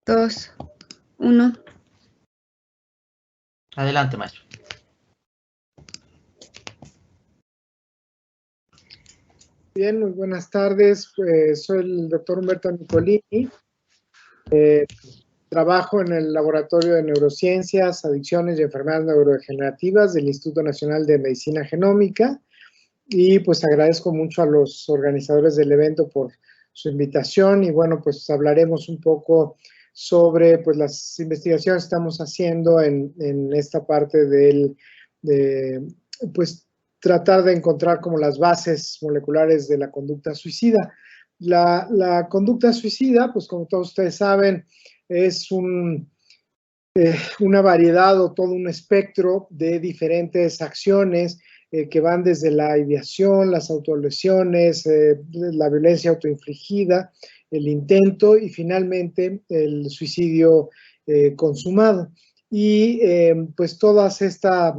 2, 1. Adelante, maestro. Bien, muy buenas tardes. Soy el doctor Humberto Nicolini. Trabajo en el Laboratorio de Neurociencias, Adicciones y Enfermedades Neurodegenerativas del Instituto Nacional de Medicina Genómica. Y pues agradezco mucho a los organizadores del evento por su invitación. Y bueno, pues hablaremos un poco sobre pues las investigaciones que estamos haciendo en esta parte pues tratar de encontrar como las bases moleculares de la conducta suicida. La conducta suicida, pues como todos ustedes saben, es una variedad o todo un espectro de diferentes acciones que van desde la ideación, las autolesiones, la violencia autoinfligida, el intento y finalmente el suicidio consumado. Y pues toda esta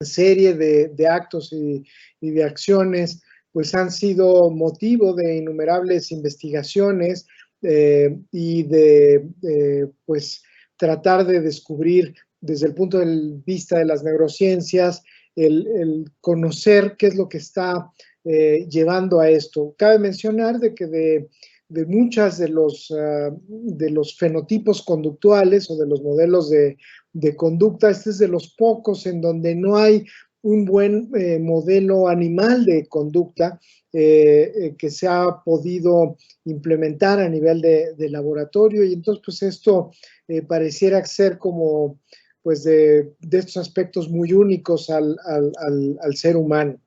serie de actos y de acciones pues han sido motivo de innumerables investigaciones y de pues tratar de descubrir desde el punto de vista de las neurociencias el conocer qué es lo que está llevando a esto. Cabe mencionar de que de muchas de los fenotipos conductuales o de los modelos de conducta, este es de los pocos en donde no hay un buen modelo animal de conducta que se ha podido implementar a nivel de laboratorio, y entonces pues esto pareciera ser como pues de estos aspectos muy únicos al ser humano.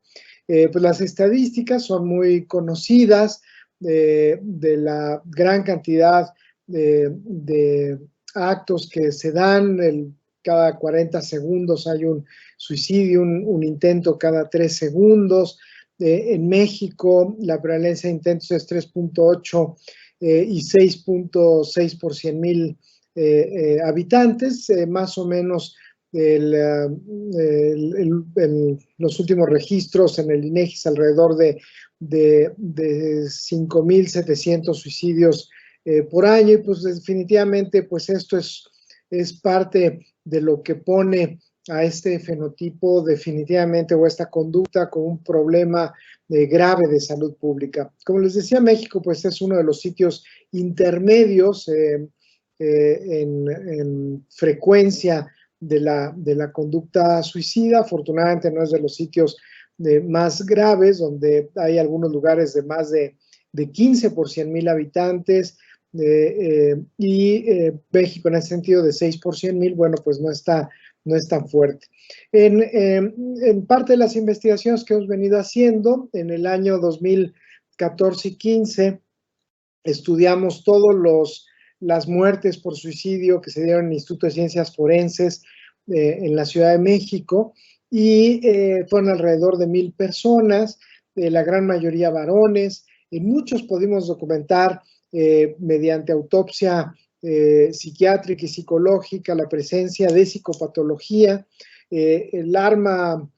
Pues las estadísticas son muy conocidas de la gran cantidad de actos que se dan, cada 40 segundos hay un suicidio, un intento cada 3 segundos. En México la prevalencia de intentos es 3.8 y 6.6 por 100,000 habitantes, más o menos los últimos registros en el INEGI es alrededor de 5,700 suicidios por año, y pues definitivamente pues esto es parte de lo que pone a este fenotipo definitivamente o esta conducta como un problema grave de salud pública. Como les decía, México pues es uno de los sitios intermedios en frecuencia de la conducta suicida. Afortunadamente no es de los sitios más graves, donde hay algunos lugares de más de 15 por 100,000 habitantes, y México en ese sentido de 6 por 100,000, bueno, pues no es tan fuerte. En parte de las investigaciones que hemos venido haciendo, en el año 2014 y 15, estudiamos todas las muertes por suicidio que se dieron en el Instituto de Ciencias Forenses en la Ciudad de México, y fueron alrededor de 1,000 personas, la gran mayoría varones. Muchos pudimos documentar mediante autopsia psiquiátrica y psicológica la presencia de psicopatología. El arma,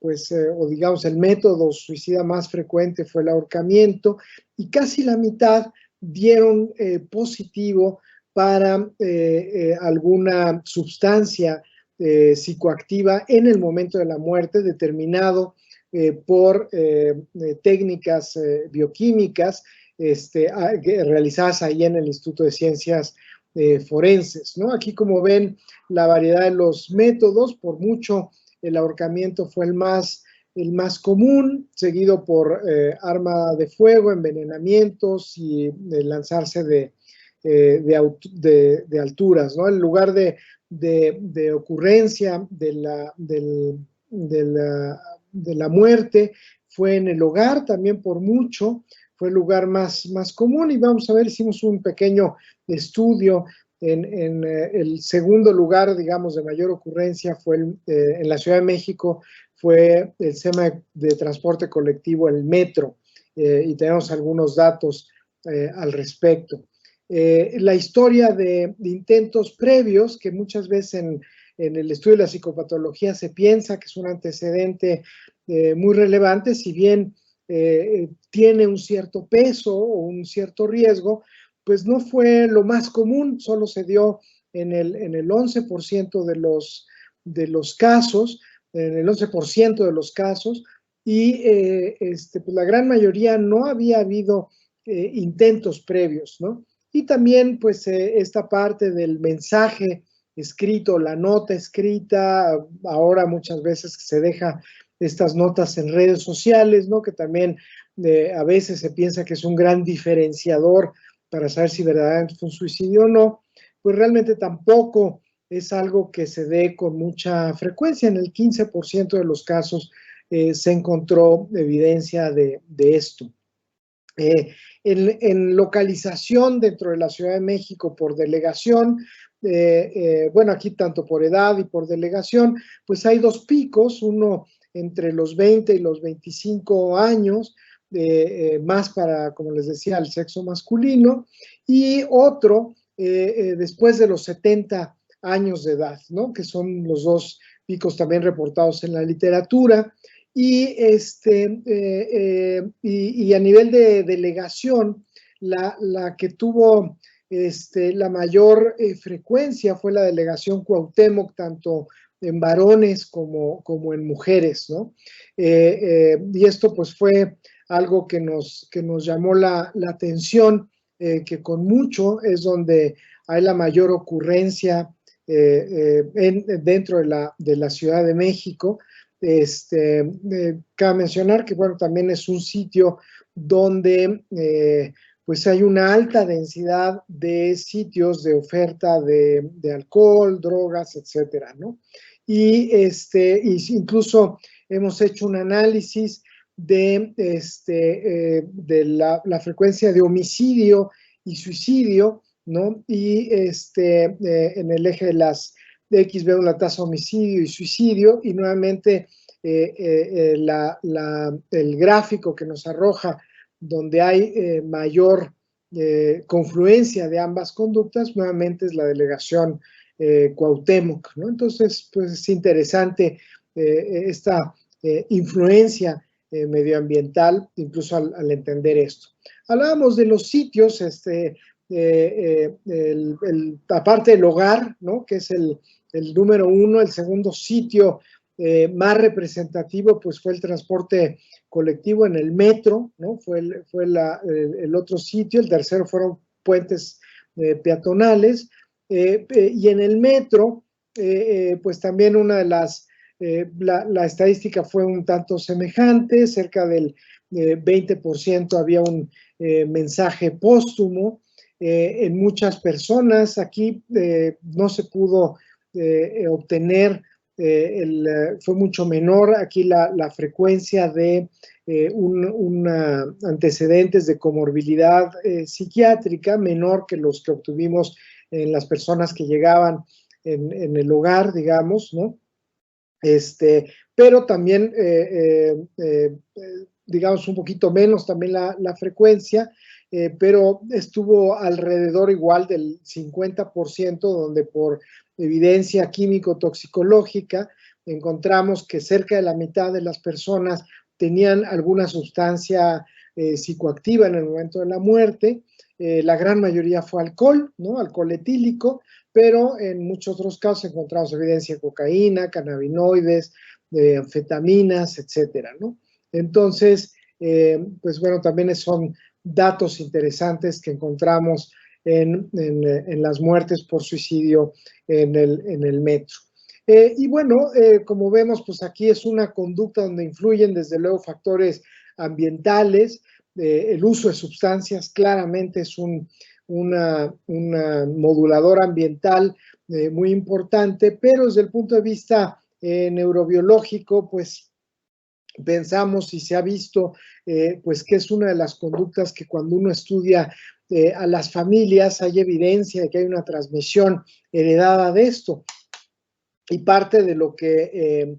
o digamos el método suicida más frecuente fue el ahorcamiento, y casi la mitad dieron positivo para alguna sustancia psicoactiva en el momento de la muerte, determinado por técnicas bioquímicas realizadas ahí en el Instituto de Ciencias Forenses, ¿no? Aquí, como ven, la variedad de los métodos, por mucho el ahorcamiento fue el más común, seguido por arma de fuego, envenenamientos y lanzarse de alturas, ¿no? El lugar de ocurrencia de la muerte fue en el hogar, también por mucho, fue el lugar más común. Y vamos a ver, hicimos un pequeño estudio. En el segundo lugar, digamos, de mayor ocurrencia fue en la Ciudad de México, fue el sistema de transporte colectivo, el metro, y tenemos algunos datos al respecto. La historia de intentos previos, que muchas veces en el estudio de la psicopatología se piensa que es un antecedente muy relevante, si bien tiene un cierto peso o un cierto riesgo, pues no fue lo más común, solo se dio en el 11% de los casos, en el 11% de los casos, y pues la gran mayoría no había habido intentos previos, ¿no? Y también, pues, esta parte del mensaje escrito, la nota escrita, ahora muchas veces se deja estas notas en redes sociales, ¿no? Que también a veces se piensa que es un gran diferenciador para saber si verdaderamente fue un suicidio o no, pues realmente tampoco es algo que se dé con mucha frecuencia. En el 15% de los casos se encontró evidencia de esto. En localización dentro de la Ciudad de México por delegación, bueno, aquí tanto por edad y por delegación, pues hay dos picos, uno entre los 20 y los 25 años, más para, como les decía, el sexo masculino, y otro después de los 70 años de edad, ¿no? Que son los dos picos también reportados en la literatura. Y a nivel de delegación, la que tuvo la mayor frecuencia fue la delegación Cuauhtémoc, tanto en varones como en mujeres, ¿no? Y esto pues fue algo que nos llamó la atención, que con mucho es donde hay la mayor ocurrencia dentro de la Ciudad de México. Cabe mencionar que, bueno, también es un sitio donde pues hay una alta densidad de sitios de oferta de alcohol, drogas, etcétera, ¿no? Y incluso hemos hecho un análisis de la frecuencia de homicidio y suicidio, ¿no? Y en el eje de las de X veo la tasa de homicidio y suicidio, y nuevamente el gráfico que nos arroja donde hay mayor confluencia de ambas conductas, nuevamente es la delegación Cuauhtémoc, ¿no? Entonces, pues es interesante esta aparte medioambiental, incluso al entender esto. Hablábamos de los sitios, aparte del hogar, ¿no? Que es el número uno. El segundo sitio más representativo pues fue el transporte colectivo en el metro, ¿no? Fue el otro sitio. El tercero fueron puentes peatonales, y en el metro pues también una de las la estadística fue un tanto semejante, cerca del 20% había un mensaje póstumo. En muchas personas aquí no se pudo obtener, fue mucho menor aquí la frecuencia de antecedentes de comorbilidad psiquiátrica, menor que los que obtuvimos en las personas que llegaban en el hogar, digamos, ¿no? Pero también, digamos, un poquito menos también la frecuencia, pero estuvo alrededor igual del 50%, donde por evidencia químico-toxicológica encontramos que cerca de la mitad de las personas tenían alguna sustancia psicoactiva en el momento de la muerte. La gran mayoría fue alcohol, ¿no? Alcohol etílico, pero en muchos otros casos encontramos evidencia de cocaína, cannabinoides, anfetaminas, etcétera, ¿no? Entonces, pues bueno, también son datos interesantes que encontramos en las muertes por suicidio en el metro. Y bueno, como vemos, pues aquí es una conducta donde influyen desde luego factores ambientales. El uso de sustancias claramente es un modulador ambiental muy importante, pero desde el punto de vista neurobiológico, pues pensamos y se ha visto pues que es una de las conductas que cuando uno estudia a las familias hay evidencia de que hay una transmisión heredada de esto. Y parte de lo que,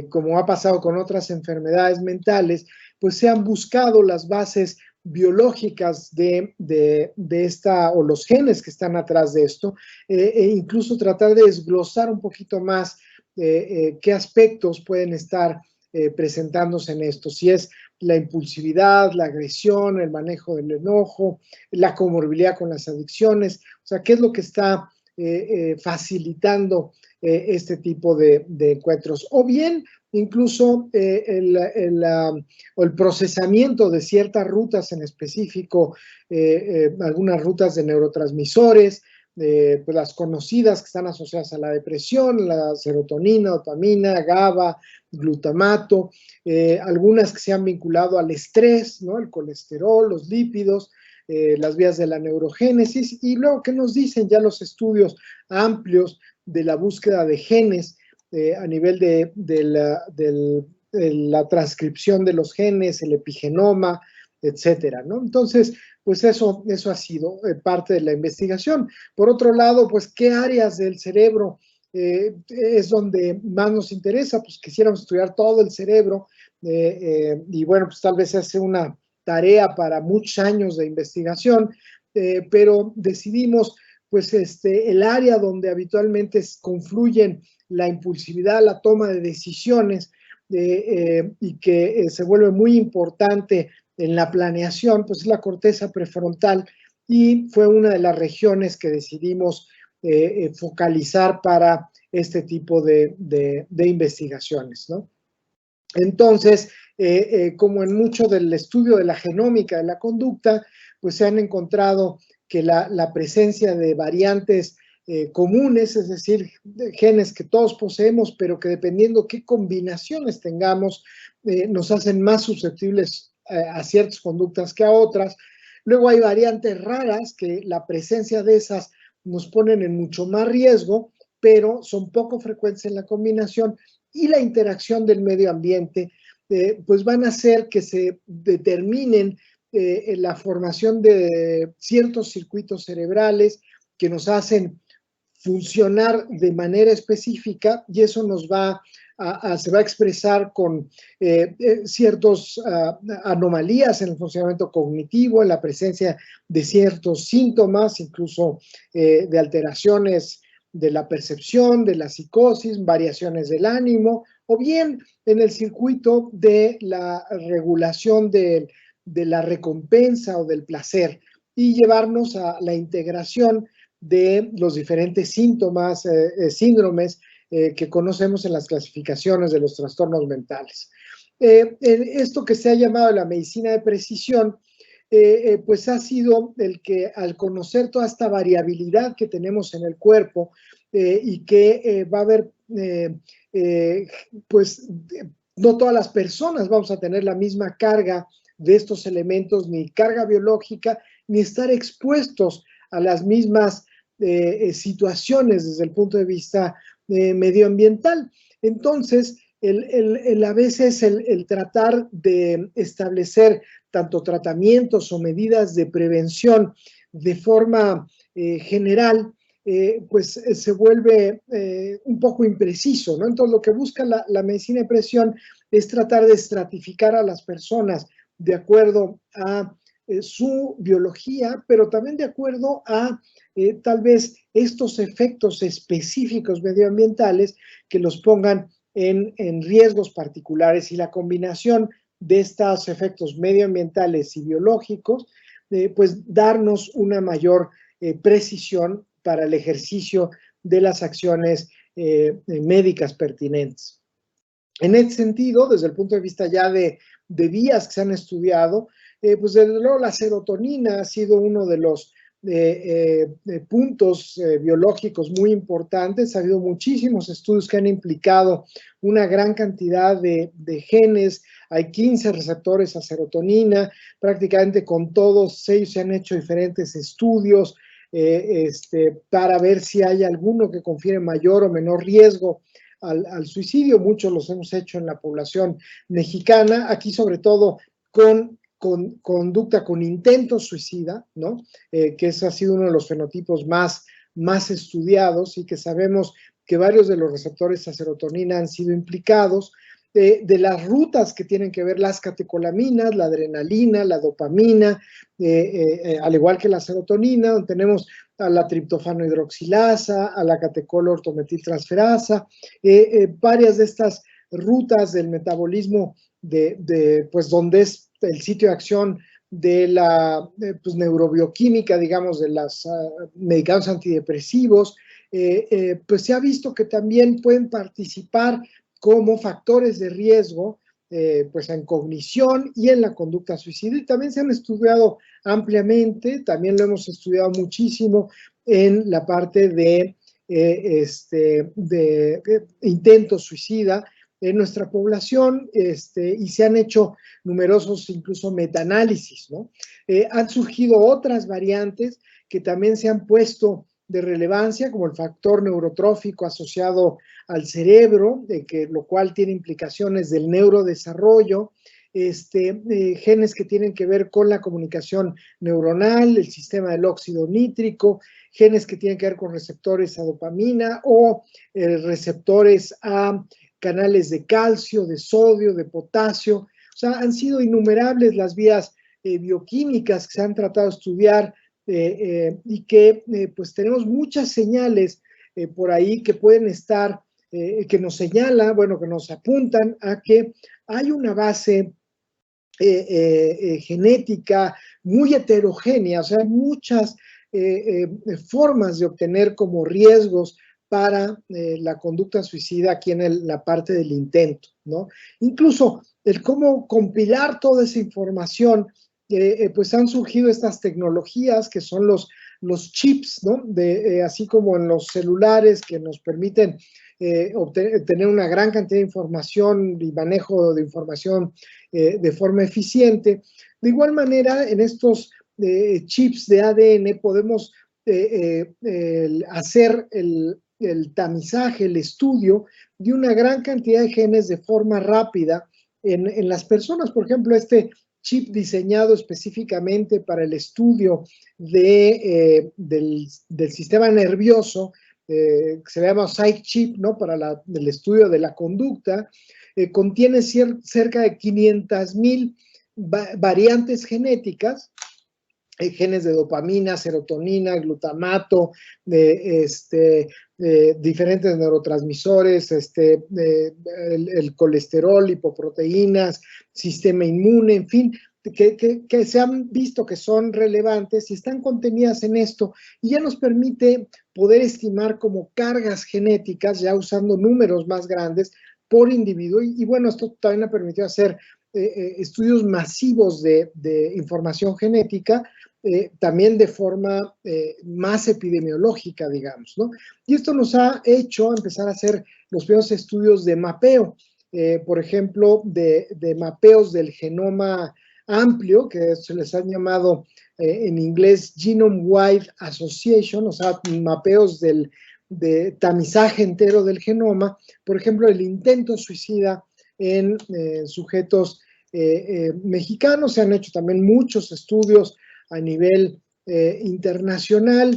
como ha pasado con otras enfermedades mentales, pues se han buscado las bases biológicas de esta, o los genes que están atrás de esto, e incluso tratar de desglosar un poquito más qué aspectos pueden estar presentándose en esto. Si es la impulsividad, la agresión, el manejo del enojo, la comorbilidad con las adicciones. O sea, ¿qué es lo que está facilitando este tipo de encuentros? O bien, incluso el procesamiento de ciertas rutas en específico, algunas rutas de neurotransmisores, pues las conocidas que están asociadas a la depresión, la serotonina, dopamina, GABA, glutamato, algunas que se han vinculado al estrés, ¿no? El colesterol, los lípidos, las vías de la neurogénesis, y luego, ¿qué nos dicen ya los estudios amplios de la búsqueda de genes a nivel de la transcripción de los genes, el epigenoma, etcétera, ¿no? Entonces, pues eso ha sido parte de la investigación. Por otro lado, pues, ¿qué áreas del cerebro es donde más nos interesa? Pues quisiéramos estudiar todo el cerebro y bueno, pues tal vez se hace una tarea para muchos años de investigación, pero decidimos pues el área donde habitualmente confluyen la impulsividad, la toma de decisiones y que se vuelve muy importante en la planeación, pues es la corteza prefrontal, y fue una de las regiones que decidimos focalizar para este tipo de investigaciones, ¿no? Entonces, como en mucho del estudio de la genómica de la conducta, pues se han encontrado que la presencia de variantes comunes, es decir, genes que todos poseemos, pero que dependiendo qué combinaciones tengamos, nos hacen más susceptibles a ciertas conductas que a otras. Luego hay variantes raras que la presencia de esas nos ponen en mucho más riesgo, pero son poco frecuentes en la combinación, y la interacción del medio ambiente, pues van a hacer que se determinen la formación de ciertos circuitos cerebrales que nos hacen funcionar de manera específica, y eso nos va se va a expresar con ciertas anomalías en el funcionamiento cognitivo, en la presencia de ciertos síntomas, incluso de alteraciones de la percepción, de la psicosis, variaciones del ánimo, o bien en el circuito de la regulación de la recompensa o del placer, y llevarnos a la integración de los diferentes síntomas, síndromes que conocemos en las clasificaciones de los trastornos mentales. Esto que se ha llamado la medicina de precisión, pues ha sido el que, al conocer toda esta variabilidad que tenemos en el cuerpo y que va a haber, pues no todas las personas vamos a tener la misma carga de estos elementos, ni carga biológica, ni estar expuestos a las mismas situaciones desde el punto de vista medioambiental. Entonces, a veces el tratar de establecer tanto tratamientos o medidas de prevención de forma general, pues se vuelve un poco impreciso, ¿no? Entonces, lo que busca la medicina de precisión es tratar de estratificar a las personas de acuerdo a su biología, pero también de acuerdo a tal vez estos efectos específicos medioambientales que los pongan en riesgos particulares, y la combinación de estos efectos medioambientales y biológicos, pues darnos una mayor precisión para el ejercicio de las acciones médicas pertinentes. En este sentido, desde el punto de vista ya de vías que se han estudiado, pues desde luego la serotonina ha sido uno de los puntos biológicos muy importantes. Ha habido muchísimos estudios que han implicado una gran cantidad de genes. Hay 15 receptores a serotonina, prácticamente con todos ellos se han hecho diferentes estudios para ver si hay alguno que confiere mayor o menor riesgo al suicidio. Muchos los hemos hecho en la población mexicana, aquí sobre todo con conducta con intento suicida, ¿no? Que ese ha sido uno de los fenotipos más estudiados, y que sabemos que varios de los receptores a serotonina han sido implicados, de las rutas que tienen que ver las catecolaminas, la adrenalina, la dopamina, al igual que la serotonina, donde tenemos a la triptofano hidroxilasa, a la catecol ortometiltransferasa, varias de estas rutas del metabolismo pues donde es el sitio de acción de la pues, neurobioquímica, digamos, de los medicamentos antidepresivos, pues se ha visto que también pueden participar como factores de riesgo pues en cognición y en la conducta suicida, y también se han estudiado ampliamente, también lo hemos estudiado muchísimo en la parte de intento suicida en nuestra población, y se han hecho numerosos incluso metaanálisis, ¿no? Han surgido otras variantes que también se han puesto de relevancia, como el factor neurotrófico asociado al cerebro, lo cual tiene implicaciones del neurodesarrollo, genes que tienen que ver con la comunicación neuronal, el sistema del óxido nítrico, genes que tienen que ver con receptores a dopamina o receptores a canales de calcio, de sodio, de potasio. O sea, han sido innumerables las vías bioquímicas que se han tratado de estudiar y que pues tenemos muchas señales por ahí que pueden estar, que nos señala, bueno, que nos apuntan a que hay una base genética muy heterogénea, o sea, hay muchas formas de obtener como riesgos para la conducta suicida aquí en la parte del intento, ¿no? Incluso el cómo compilar toda esa información, pues han surgido estas tecnologías que son los chips, ¿no? Así como en los celulares que nos permiten tener una gran cantidad de información y manejo de información de forma eficiente. De igual manera, en estos chips de ADN podemos hacer el tamizaje, el estudio de una gran cantidad de genes de forma rápida en las personas. Por ejemplo, este chip diseñado específicamente para el estudio del sistema nervioso, que se llama Psych Chip, ¿no? Para el estudio de la conducta, contiene cerca de 500,000 variantes genéticas, genes de dopamina, serotonina, glutamato, diferentes neurotransmisores, el colesterol, lipoproteínas, sistema inmune, en fin, que se han visto que son relevantes y están contenidas en esto, y ya nos permite poder estimar como cargas genéticas, ya usando números más grandes por individuo, y bueno, esto también ha permitido hacer estudios masivos de información genética, también de forma más epidemiológica, digamos, ¿no? Y esto nos ha hecho empezar a hacer los primeros estudios de mapeo, por ejemplo, de mapeos del genoma amplio, que se les han llamado en inglés Genome-Wide Association, o sea, mapeos de tamizaje entero del genoma, por ejemplo, el intento suicida en sujetos mexicanos. Se han hecho también muchos estudios a nivel internacional.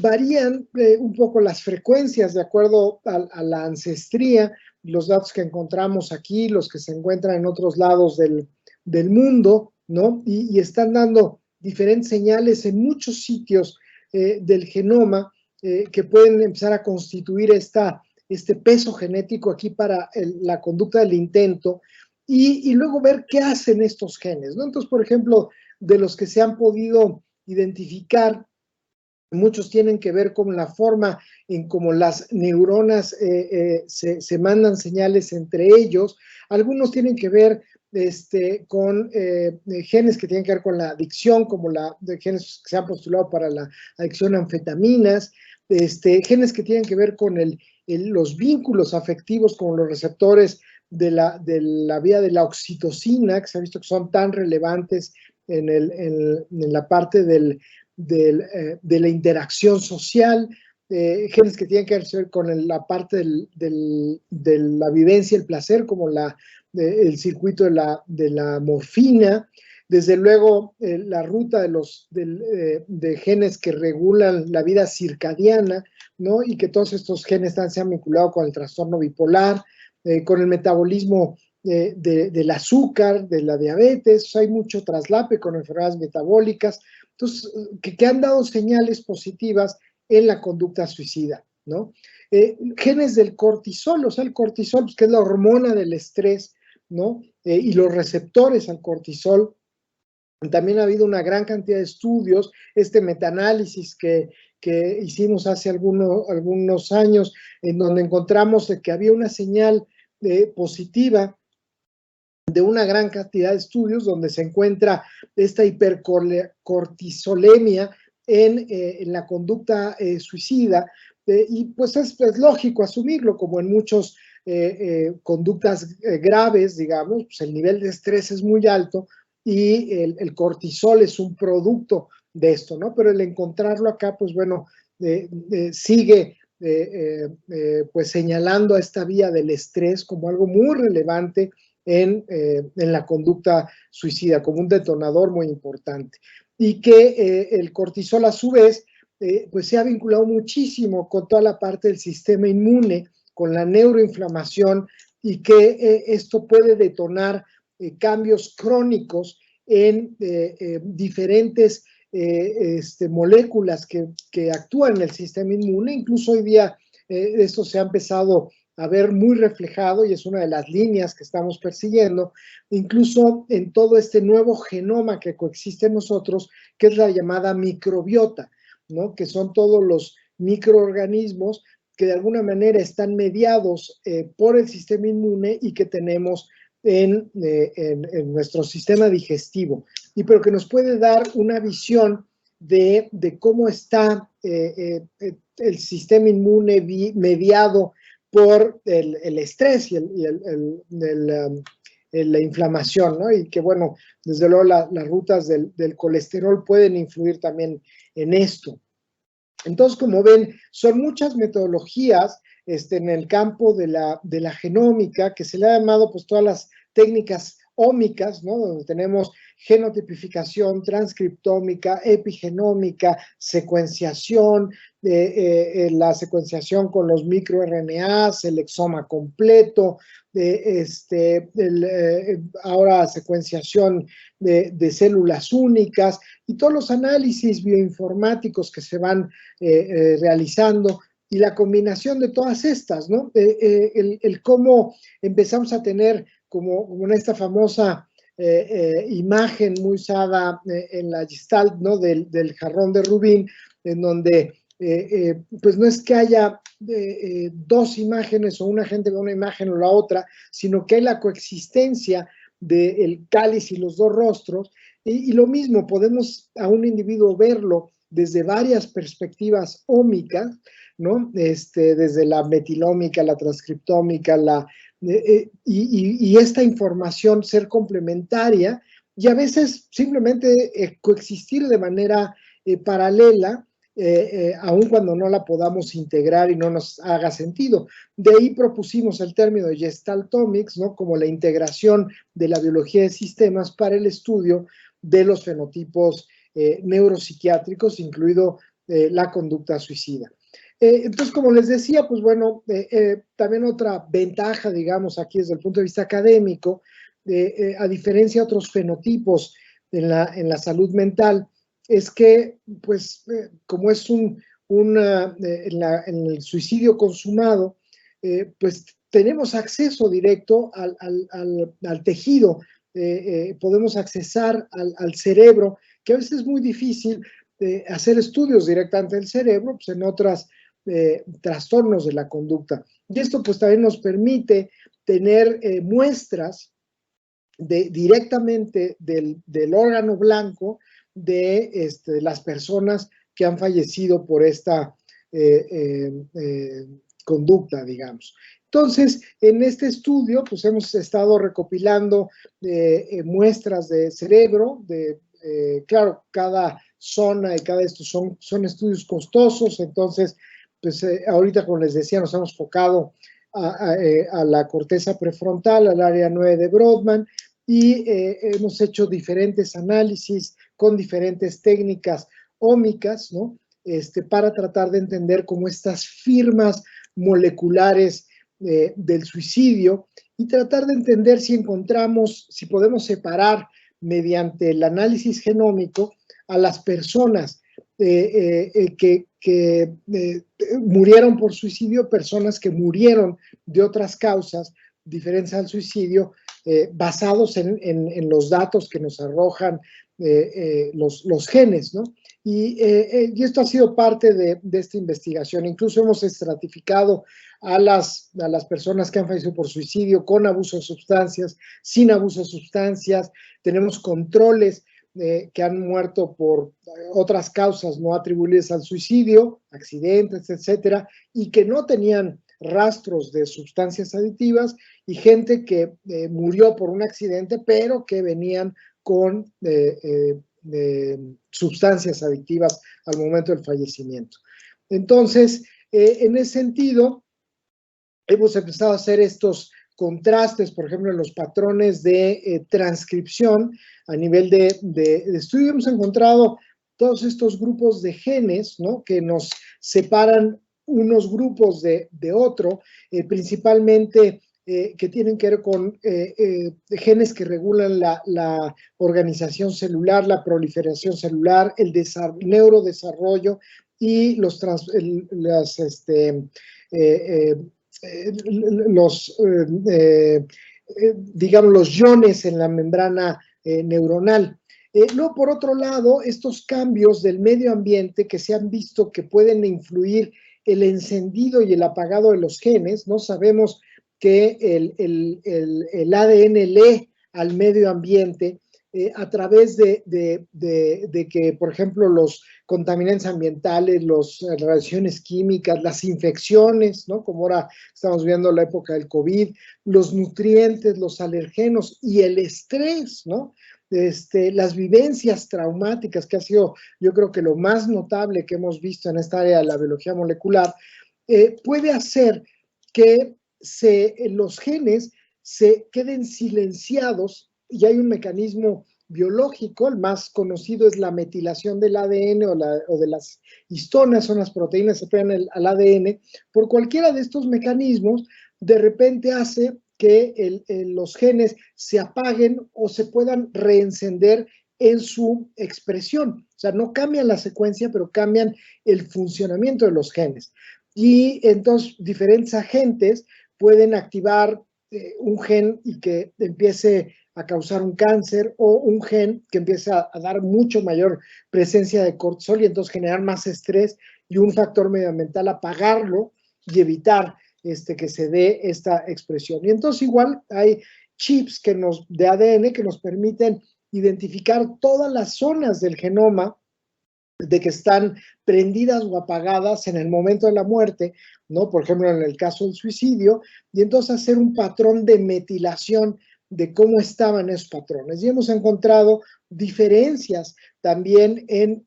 Varían un poco las frecuencias de acuerdo a la ancestría, los datos que encontramos aquí, los que se encuentran en otros lados del mundo, ¿no? Y están dando diferentes señales en muchos sitios del genoma que pueden empezar a constituir este peso genético aquí para la conducta del intento, y luego ver qué hacen estos genes, ¿no? Entonces, por ejemplo, de los que se han podido identificar, muchos tienen que ver con la forma en cómo las neuronas se mandan señales entre ellos. Algunos tienen que ver con genes que tienen que ver con la adicción, como genes que se han postulado para la adicción a anfetaminas, genes que tienen que ver con los vínculos afectivos, como los receptores de la vía de la oxitocina, que se ha visto que son tan relevantes en la parte de la interacción social, genes que tienen que ver con la parte de la vivencia, el placer, como el circuito de la morfina. Desde luego, la ruta de genes que regulan la vida circadiana, ¿no? Y que todos estos genes se han vinculado con el trastorno bipolar, con el metabolismo del azúcar, de la diabetes. O sea, hay mucho traslape con enfermedades metabólicas, entonces, que han dado señales positivas en la conducta suicida, ¿no? Genes del cortisol, o sea, el cortisol, pues, que es la hormona del estrés, ¿no? Y los receptores al cortisol. También ha habido una gran cantidad de estudios, este metaanálisis que hicimos hace algunos años, en donde encontramos que había una señal positiva de una gran cantidad de estudios donde se encuentra esta hipercortisolemia en la conducta suicida, y pues es lógico asumirlo, como en muchas conductas graves, digamos, pues el nivel de estrés es muy alto y el cortisol es un producto de esto, ¿no? Pero el encontrarlo acá, pues bueno, sigue pues señalando a esta vía del estrés como algo muy relevante en la conducta suicida, como un detonador muy importante. Y que el cortisol, a su vez, pues se ha vinculado muchísimo con toda la parte del sistema inmune, con la neuroinflamación, y que esto puede detonar cambios crónicos en diferentes moléculas que actúan en el sistema inmune. Incluso hoy día esto se ha empezado a ver muy reflejado, y es una de las líneas que estamos persiguiendo, incluso en todo este nuevo genoma que coexiste en nosotros, que es la llamada microbiota, ¿no? Que son todos los microorganismos que de alguna manera están mediados por el sistema inmune y que tenemos en nuestro sistema digestivo, pero que nos puede dar una visión de cómo está el sistema inmune mediado por el estrés y la inflamación, ¿no? Y que, bueno, desde luego las rutas del colesterol pueden influir también en esto. Entonces, como ven, son muchas metodologías en el campo de la genómica, que se le ha llamado pues todas las técnicas ómicas, ¿no? Donde tenemos genotipificación, transcriptómica, epigenómica, secuenciación, la secuenciación con los microRNAs, el exoma completo, ahora secuenciación de células únicas, y todos los análisis bioinformáticos que se van realizando, y la combinación de todas estas, ¿no? El cómo empezamos a tener como en esta famosa imagen muy usada en la Gestalt, ¿no? Del jarrón de Rubin, en donde pues no es que haya dos imágenes o una gente ve una imagen o la otra, sino que hay la coexistencia del cáliz y los dos rostros, y lo mismo, podemos a un individuo verlo desde varias perspectivas ómicas, ¿no? Desde la metilómica, la transcriptómica, y esta información ser complementaria, y a veces simplemente coexistir de manera paralela, aun cuando no la podamos integrar y no nos haga sentido. De ahí propusimos el término de Gestaltomics, ¿no? Como la integración de la biología de sistemas para el estudio de los fenotipos neuropsiquiátricos, incluido la conducta suicida. Entonces, como les decía, pues bueno, también otra ventaja, digamos, aquí desde el punto de vista académico, a diferencia de otros fenotipos en la salud mental, es que, pues, como es en el suicidio consumado, pues tenemos acceso directo al tejido, podemos accesar al cerebro, que a veces es muy difícil hacer estudios directamente del cerebro, pues en otras trastornos de la conducta. Y esto pues también nos permite tener muestras directamente del órgano blanco de las personas que han fallecido por esta conducta, digamos. Entonces, en este estudio, pues hemos estado recopilando muestras de cerebro, claro, cada zona y cada estos son estudios costosos, entonces, pues ahorita, como les decía, nos hemos enfocado a la corteza prefrontal, al área 9 de Brodmann, y hemos hecho diferentes análisis con diferentes técnicas ómicas, ¿no? Para tratar de entender cómo estas firmas moleculares del suicidio, y tratar de entender si podemos separar mediante el análisis genómico a las personas que murieron por suicidio, personas que murieron de otras causas diferentes al suicidio, basados en los datos que nos arrojan los genes, ¿no? Y esto ha sido parte de esta investigación. Incluso hemos estratificado a las personas que han fallecido por suicidio con abuso de sustancias, sin abuso de sustancias. Tenemos controles que han muerto por otras causas no atribuibles al suicidio, accidentes, etcétera, y que no tenían rastros de sustancias aditivas, y gente que murió por un accidente, pero que venían con sustancias adictivas al momento del fallecimiento. Entonces, en ese sentido, hemos empezado a hacer estos contrastes, por ejemplo, en los patrones de transcripción a nivel de estudio. Hemos encontrado todos estos grupos de genes, ¿no?, que nos separan unos grupos de otro, principalmente que tienen que ver con genes que regulan la organización celular, la proliferación celular, el neurodesarrollo y digamos, los iones en la membrana neuronal. Luego, por otro lado, estos cambios del medio ambiente que se han visto que pueden influir el encendido y el apagado de los genes, ¿no? Sabemos que el ADN lee al medio ambiente a través de que, por ejemplo, los contaminantes ambientales, las radiaciones químicas, las infecciones, ¿no?, como ahora estamos viendo la época del COVID, los nutrientes, los alergenos y el estrés, ¿no? Las vivencias traumáticas, que ha sido, yo creo que lo más notable que hemos visto en esta área de la biología molecular, puede hacer que los genes se queden silenciados, y hay un mecanismo biológico, el más conocido es la metilación del ADN o de las histonas, son las proteínas que se pegan al ADN. Por cualquiera de estos mecanismos, de repente hace que los genes se apaguen o se puedan reencender en su expresión. O sea, no cambian la secuencia, pero cambian el funcionamiento de los genes. Y entonces diferentes agentes pueden activar un gen y que empiece a causar un cáncer, o un gen que empieza a dar mucho mayor presencia de cortisol y entonces generar más estrés, y un factor medioambiental apagarlo y evitar que se dé esta expresión. Y entonces igual hay chips de ADN que nos permiten identificar todas las zonas del genoma de que están prendidas o apagadas en el momento de la muerte, ¿no? Por ejemplo, en el caso del suicidio, y entonces hacer un patrón de metilación de cómo estaban esos patrones. Y hemos encontrado diferencias también en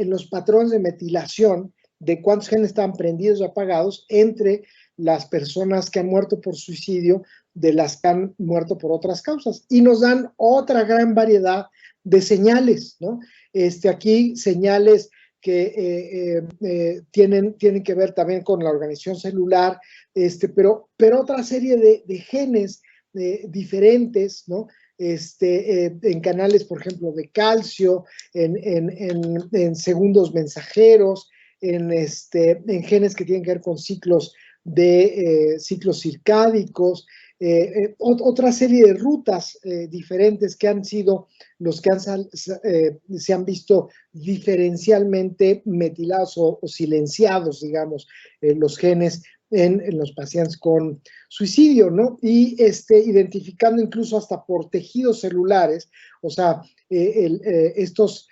los patrones de metilación, de cuántos genes estaban prendidos o apagados entre las personas que han muerto por suicidio de las que han muerto por otras causas. Y nos dan otra gran variedad de señales, ¿no? Aquí señales que tienen que ver también con la organización celular, pero otra serie de genes diferentes, ¿no? En canales, por ejemplo, de calcio, en segundos mensajeros, en genes que tienen que ver con ciclos circádicos, otra serie de rutas diferentes que han sido los que se han visto diferencialmente metilados o silenciados, digamos, los genes en los pacientes con suicidio, ¿no? Y identificando incluso hasta por tejidos celulares, o sea, estos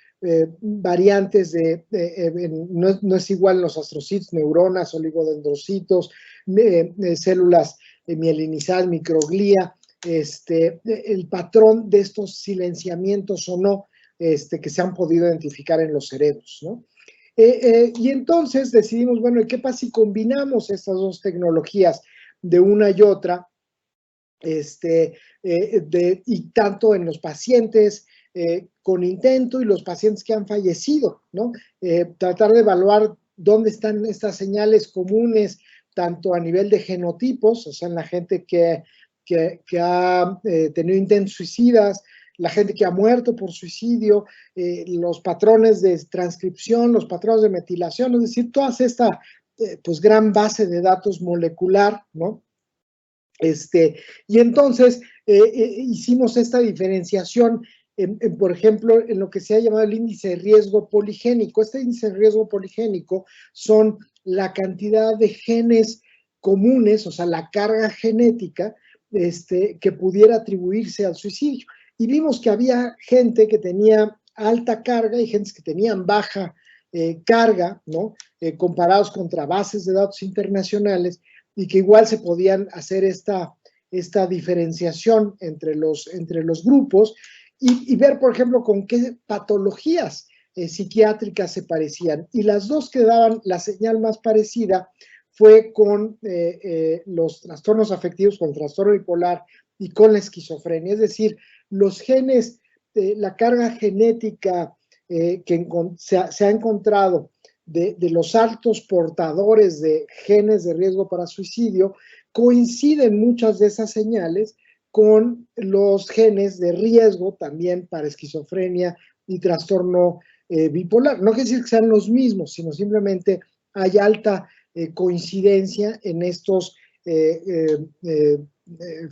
variantes no es igual en los astrocitos, neuronas, oligodendrocitos, células mielinizadas, microglía, el patrón de estos silenciamientos o no, que se han podido identificar en los cerebros, ¿no? Y entonces decidimos, bueno, ¿qué pasa si combinamos estas dos tecnologías de una y otra? Y tanto en los pacientes con intento y los pacientes que han fallecido, ¿no? Tratar de evaluar dónde están estas señales comunes, tanto a nivel de genotipos, o sea, en la gente que ha tenido intentos suicidas, la gente que ha muerto por suicidio, los patrones de transcripción, los patrones de metilación, es decir, toda esta pues gran base de datos molecular, ¿no? Y entonces hicimos esta diferenciación, por ejemplo, en lo que se ha llamado el índice de riesgo poligénico. Este índice de riesgo poligénico son la cantidad de genes comunes, o sea, la carga genética que pudiera atribuirse al suicidio. Y vimos que había gente que tenía alta carga y gente que tenían baja carga, ¿no? Comparados contra bases de datos internacionales, y que igual se podían hacer esta diferenciación entre los grupos y ver, por ejemplo, con qué patologías psiquiátricas se parecían. Y las dos que daban la señal más parecida fue con los trastornos afectivos, con el trastorno bipolar y con la esquizofrenia. Es decir, los genes, la carga genética que se ha encontrado de los altos portadores de genes de riesgo para suicidio, coinciden muchas de esas señales con los genes de riesgo también para esquizofrenia y trastorno bipolar. No quiere decir que sean los mismos, sino simplemente hay alta coincidencia en estos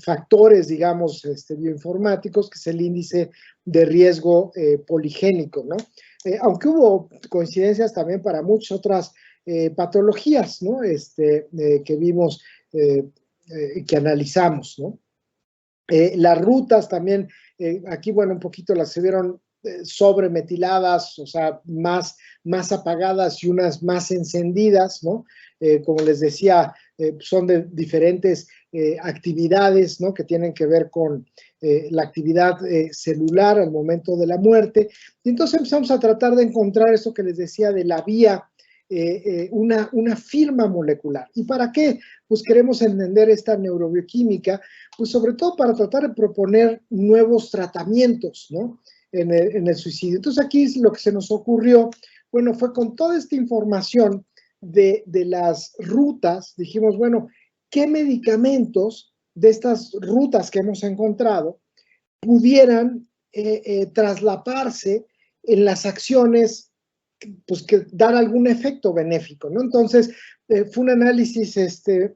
factores, digamos, bioinformáticos, que es el índice de riesgo poligénico, ¿no? Aunque hubo coincidencias también para muchas otras patologías, ¿no? Que vimos, que analizamos, ¿no? Las rutas también, aquí, bueno, un poquito las se vieron sobremetiladas, o sea, más apagadas y unas más encendidas, ¿no? Como les decía, son de diferentes actividades, ¿no? Que tienen que ver con la actividad celular al momento de la muerte. Y entonces empezamos a tratar de encontrar eso que les decía de la vía, una firma molecular. ¿Y para qué? Pues queremos entender esta neurobioquímica, pues sobre todo para tratar de proponer nuevos tratamientos, ¿no? En el suicidio. Entonces aquí lo que se nos ocurrió, bueno, fue con toda esta información de las rutas, dijimos, bueno, ¿qué medicamentos de estas rutas que hemos encontrado pudieran traslaparse en las acciones, pues que dar algún efecto benéfico, ¿no? Entonces, fue un análisis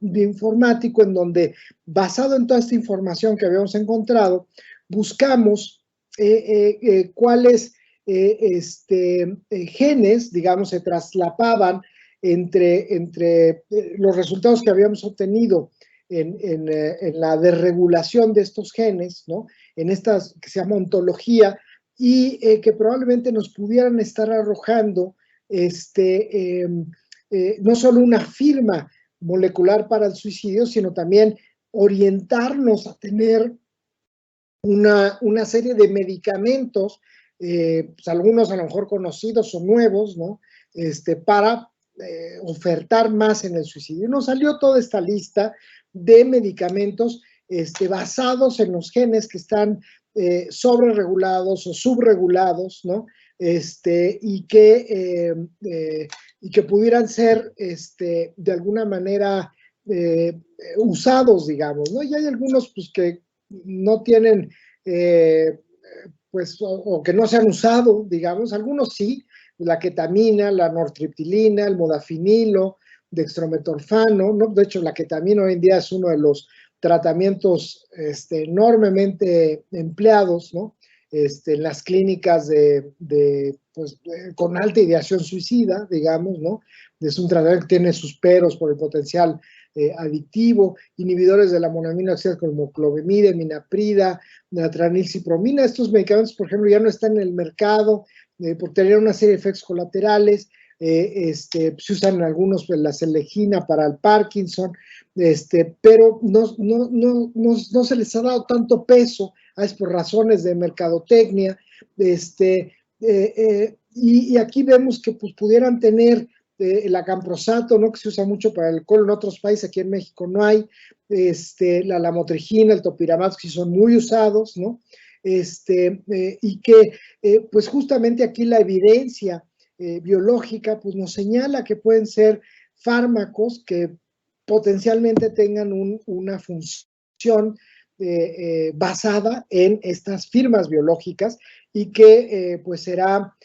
bioinformático en donde, basado en toda esta información que habíamos encontrado, buscamos cuáles genes, digamos, se traslapaban entre los resultados que habíamos obtenido en la desregulación de estos genes, ¿no? En estas que se llama ontología, y que probablemente nos pudieran estar arrojando no solo una firma molecular para el suicidio, sino también orientarnos a tener una serie de medicamentos, pues algunos a lo mejor conocidos o nuevos, ¿no? Para ofertar más en el suicidio. Nos salió toda esta lista de medicamentos basados en los genes que están sobreregulados o subregulados, ¿no? Y que pudieran ser de alguna manera usados, digamos, ¿no? Y hay algunos pues que no tienen, pues, o que no se han usado, digamos, algunos sí, la ketamina, la nortriptilina, el modafinilo, dextrometorfano, ¿no? De hecho, la ketamina hoy en día es uno de los tratamientos enormemente empleados, ¿no? En las clínicas pues, con alta ideación suicida, digamos, ¿no? Es un tratamiento que tiene sus peros por el potencial adictivo, inhibidores de la monoamina oxidasa como clobemida, minaprida, la tranilcipromina. Estos medicamentos, por ejemplo, ya no están en el mercado por tener una serie de efectos colaterales. Se usan algunos, pues, la selegina para el Parkinson, pero no se les ha dado tanto peso a eso por razones de mercadotecnia, y aquí vemos que pues, pudieran tener el acamprosato, ¿no? Que se usa mucho para el alcohol en otros países, aquí en México no hay, la lamotrigina, el topiramato, que son muy usados, ¿no? Y que pues justamente aquí la evidencia biológica pues nos señala que pueden ser fármacos que potencialmente tengan una función basada en estas firmas biológicas y que pues será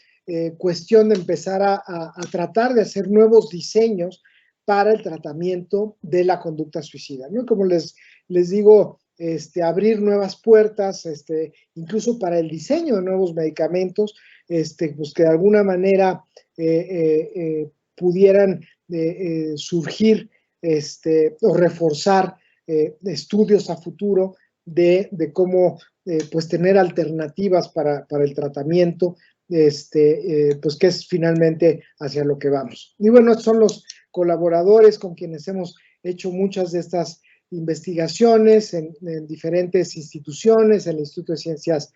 cuestión de empezar a tratar de hacer nuevos diseños para el tratamiento de la conducta suicida, ¿no? Como les digo, abrir nuevas puertas, incluso para el diseño de nuevos medicamentos, pues que de alguna manera pudieran surgir o reforzar estudios a futuro de cómo pues tener alternativas para el tratamiento, pues que es finalmente hacia lo que vamos. Y bueno, estos son los colaboradores con quienes hemos hecho muchas de estas investigaciones en diferentes instituciones, en el Instituto de Ciencias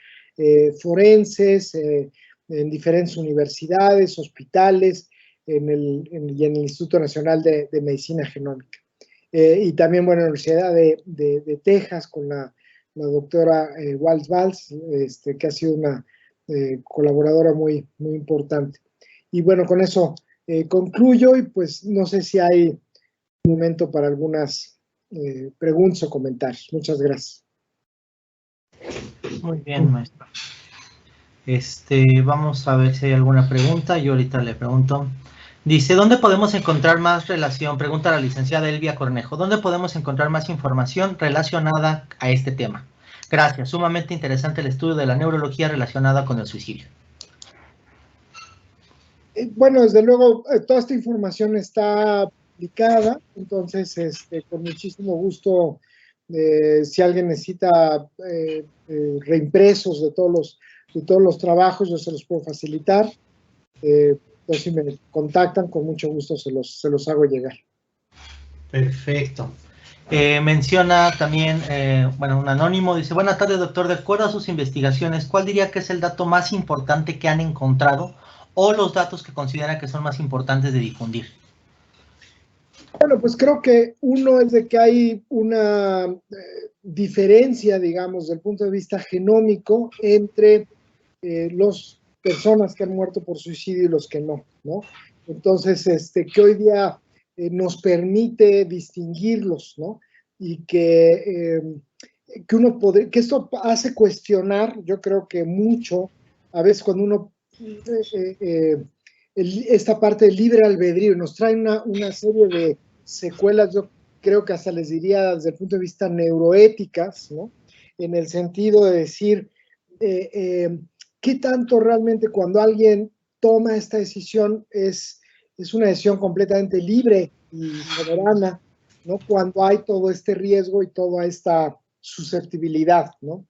Forenses, en diferentes universidades, hospitales, y en el Instituto Nacional de Medicina Genómica. Y también, bueno, en la Universidad de Texas con la doctora Walsh Valls, que ha sido una colaboradora muy, muy importante. Y bueno, con eso concluyo y pues no sé si hay un momento para algunas preguntas o comentarios. Muchas gracias. Muy bien, maestro. Vamos a ver si hay alguna pregunta. Yo ahorita le pregunto. Dice, ¿dónde podemos encontrar más relación? Pregunta la licenciada Elvia Cornejo. ¿Dónde podemos encontrar más información relacionada a este tema? Gracias. Sumamente interesante el estudio de la neurología relacionada con el suicidio. Bueno, desde luego, toda esta información está publicada, entonces, con muchísimo gusto, si alguien necesita reimpresos de todos los trabajos, yo se los puedo facilitar. Entonces, si me contactan, con mucho gusto se los hago llegar. Perfecto. Menciona también, bueno, un anónimo, dice, buenas tardes, doctor, de acuerdo a sus investigaciones, ¿cuál diría que es el dato más importante que han encontrado o los datos que considera que son más importantes de difundir? Bueno, pues creo que uno es de que hay una diferencia, digamos, desde el punto de vista genómico entre las personas que han muerto por suicidio y los que no, ¿no? Entonces, que hoy día nos permite distinguirlos, ¿no? Y que esto hace cuestionar, yo creo que mucho, a veces cuando uno esta parte del libre albedrío nos trae una serie de secuelas, yo creo que hasta les diría desde el punto de vista neuroéticas, ¿no? En el sentido de decir, ¿qué tanto realmente cuando alguien toma esta decisión es una decisión completamente libre y soberana, ¿no? Cuando hay todo este riesgo y toda esta susceptibilidad, ¿no?